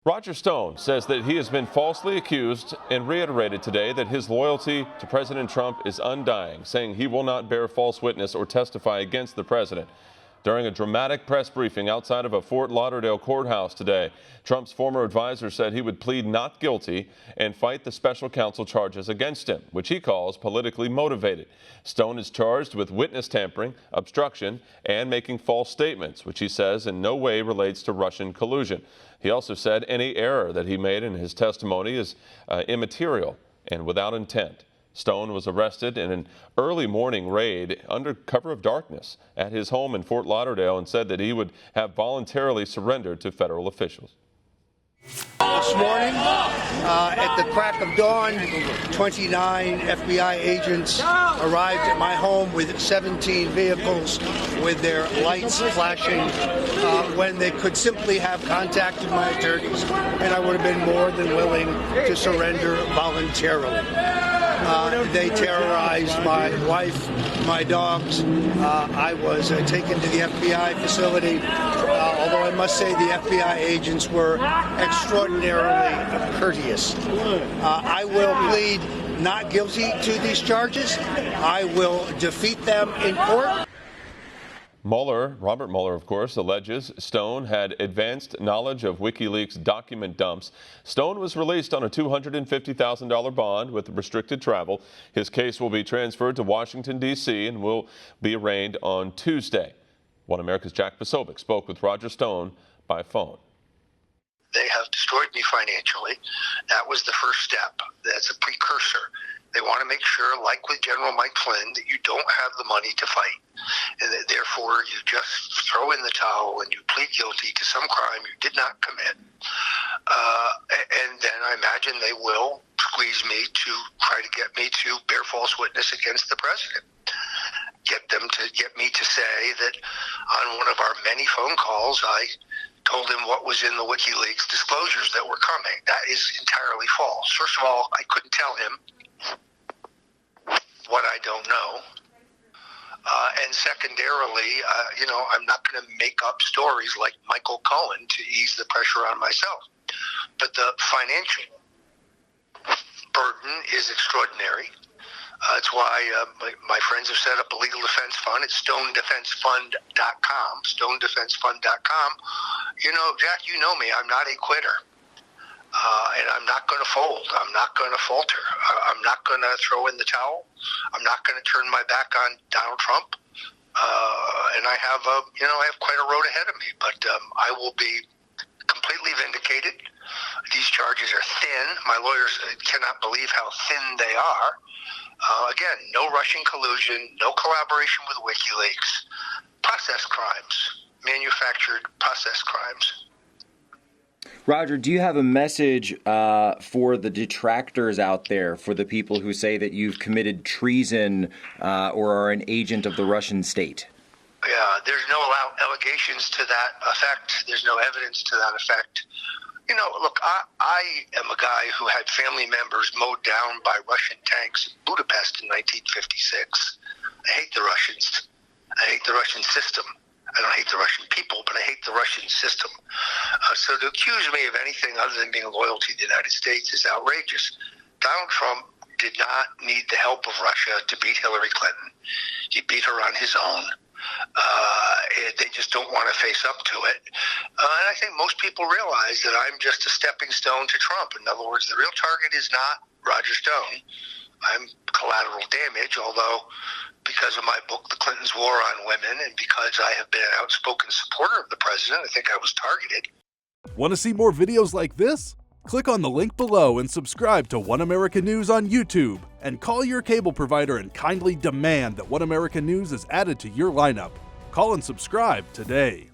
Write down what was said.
Roger Stone says that he has been falsely accused and reiterated today that his loyalty to President Trump is undying, saying he will not bear false witness or testify against the president. During a dramatic press briefing outside of a Fort Lauderdale courthouse today, Trump's former advisor said he would plead not guilty and fight the special counsel charges against him, which he calls politically motivated. Stone is charged with witness tampering, obstruction, and making false statements, which he says in no way relates to Russian collusion. He also said any error that he made in his testimony is immaterial and without intent. Stone was arrested in an early morning raid under cover of darkness at his home in Fort Lauderdale and said that he would have voluntarily surrendered to federal officials. This morning, at the crack of dawn, 29 FBI agents arrived at my home with 17 vehicles with their lights flashing when they could simply have contacted my attorneys, and I would have been more than willing to surrender voluntarily. They terrorized my wife, my dogs. I was taken to the FBI facility, although I must say the FBI agents were extraordinarily courteous. I will plead not guilty to these charges. I will defeat them in court. Robert Mueller, of course, alleges Stone had advanced knowledge of WikiLeaks document dumps. Stone was released on a $250,000 bond with restricted travel. His case will be transferred to Washington, D.C. and will be arraigned on Tuesday. One America's Jack Posobiec spoke with Roger Stone by phone. They have destroyed me financially. That was the first step. That's a precursor. They want to make sure, like with General Mike Flynn, that you don't have the money to fight. And that therefore, you just throw in the towel and you plead guilty to some crime you did not commit. And then I imagine they will squeeze me to try to get me to bear false witness against the president. Get me to say that on one of our many phone calls, I told him what was in the WikiLeaks disclosures that were coming. That is entirely false. First of all, I couldn't tell him what I don't know. And secondarily, I'm not going to make up stories like Michael Cohen to ease the pressure on myself. But the financial burden is extraordinary. That's why my friends have set up a legal defense fund. It's stonedefensefund.com, stonedefensefund.com. Jack, you know me. I'm not a quitter. And I'm not going to fold. I'm not going to falter. I'm not going to throw in the towel. I'm not going to turn my back on Donald Trump. And I have quite a road ahead of me. But I will be completely vindicated. These charges are thin. My lawyers cannot believe how thin they are. Again, no Russian collusion, no collaboration with WikiLeaks. Process crimes, manufactured process crimes. Roger, do you have a message for the detractors out there, for the people who say that you've committed treason or are an agent of the Russian state? Yeah, there's no allegations to that effect. There's no evidence to that effect. Look, I am a guy who had family members mowed down by Russian tanks in Budapest in 1956. I hate the Russians. I hate the Russian system. I don't hate the Russian people, but I hate the Russian system. So to accuse me of anything other than being loyal to the United States is outrageous. Donald Trump did not need the help of Russia to beat Hillary Clinton. He beat her on his own. They just don't want to face up to it. And I think most people realize that I'm just a stepping stone to Trump. In other words, the real target is not Roger Stone. I'm collateral damage, although because of my book, The Clintons' War on Women, and because I have been an outspoken supporter of the president, I think I was targeted. Want to see more videos like this? Click on the link below and subscribe to One America News on YouTube, and call your cable provider and kindly demand that One America News is added to your lineup. Call and subscribe today.